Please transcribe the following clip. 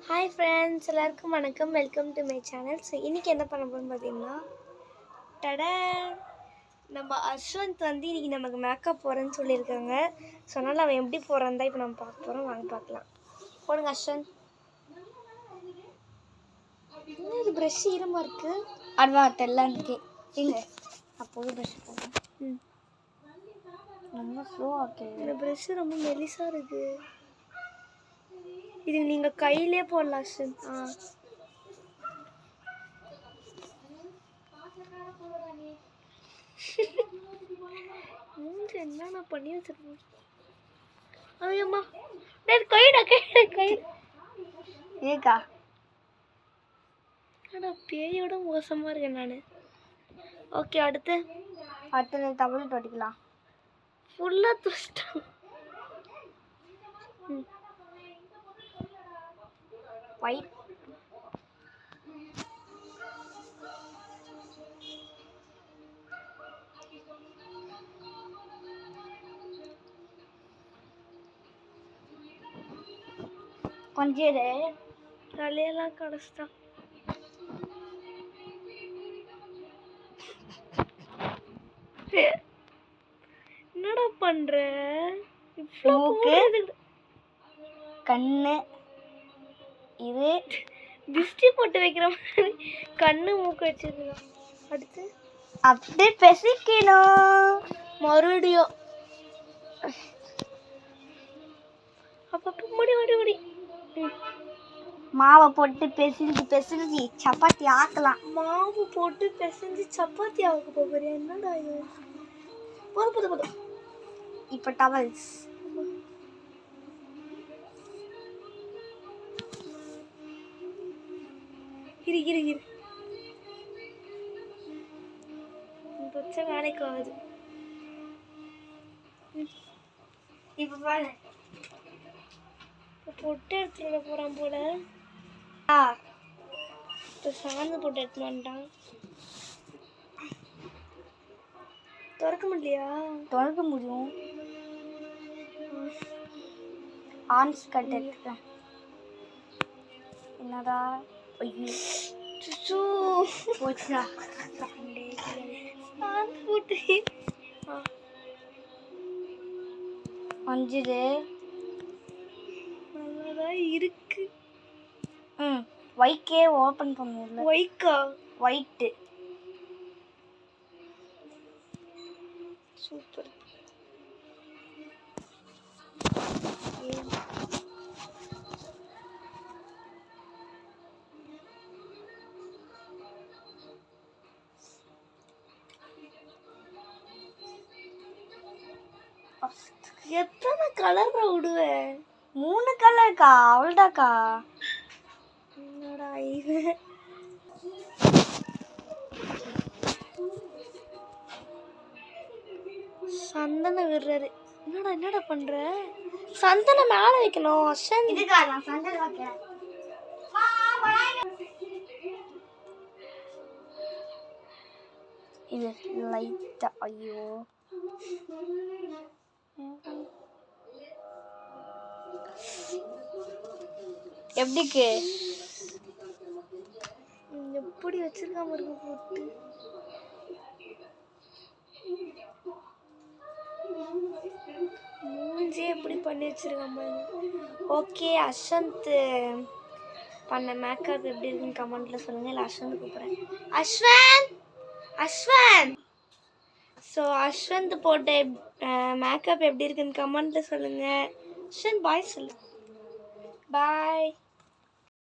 Hi friends, எல்லாருக்கும் வணக்கம். Welcome to my channel. So இன்றைக்கி என்ன பண்ண போகிறோம்னு பார்த்தீங்கன்னா, நம்ம அஸ்வந்த் வந்து இன்றைக்கி நமக்கு மேக்கப் போகிறேன்னு சொல்லியிருக்காங்க. ஸோ அதனால் அவன் எப்படி போகிறான் தான் இப்போ நம்ம பார்க்க போகிறோம். வாங்க பார்க்கலாம். போடுங்க அஸ்வந்த். இன்னும் இது ப்ரெஷ் ஈரமாக இருக்குது. அட்வா தெல்லாம் இருக்கு இல்லை அப்போது ப்ரெஷ் போடுறேன். ரொம்ப ஸ்லோவாக இந்த ப்ரெஷ்ஷு ரொம்ப மெலிசாக இருக்குது. இது நீங்கள் கையிலே போடலாம் அஸ்வந்த். மூஞ்சி என்ன பண்ணி வச்சிருக்கேன். ஐயம்மா கைடா ஏக்கா ஆனால் பேயோட மோசமாக இருக்கேன் நான். ஓகே, அடுத்து தமிழ் தொட்டிக்கலாம். ஃபுல்லாக துஷ்டம். ஒயிட் கொஞ்சம் தலையெல்லாம் கடைச்சிட்டான். என்னடா பண்ற? மூக்கு கண்ணு இது திஷ்டி போட்டு வைக்கிற மாதிரி கண்ணு மூக்கு வச்சிருக்கலாம். அடுத்து அப்படி பெசிக்கணும் மறுபடியும். அப்பப்போ முடி மாவை போட்டு பெசிஞ்சு சப்பாத்தி ஆக்கலாம். மாவு போட்டு பிசைஞ்சு சப்பாத்தி ஆக்க போறியா? என்னடா இது? போதும். இப்போ டவல்ஸ் இரு வச்ச வேலைக்கு ஆகுது. இப்போ பாரு பொட்டு எடுத்துட்டு போறான் போல. இப்போ சாந்து போட்டு எடுத்துட்டு வந்துட்டான். திறக்க முடியலையா? திறக்க முடியும். ஆன்ஸ் கட் எடுத்துக்கிறேன். என்னடா போச்சா போட்டு அஞ்சுது நல்லாதான் இருக்கு. ஒய்க்கே ஓப்பன் பண்ணல. ஒய்க்கா? White super. எத்தனை கலர் விடுவேன்? 3 கலர்க்கா. அவ்வளோதாக்கா. என்னடா இது? சந்தனம் விடுறாரு. என்னடா பண்ற? சந்தனம் மேல வைக்கணும். இதுக்கா நான் சந்தனம் வைக்கிறேன். இது லைட்டா. ஐயோ எப்படிக்கு எப்படி வச்சிருக்காம இருக்கு போட்டு. மூஞ்சி எப்படி பண்ணி வச்சிருக்காம. ஓகே, அஸ்வந்த் பண்ண மேக்கப் எப்படி இருக்குன்னு கமெண்ட்ல சொல்லுங்க. இல்லை அஸ்வந்த் கூப்பிட்றேன். அஸ்வந்த் ஸோ அஸ்வந்த் போட்ட மேக்கப் எப்படி இருக்குன்னு கமெண்ட்ல சொல்லுங்க. அஸ்வந்த் பாய் சொல்லு. பாய்.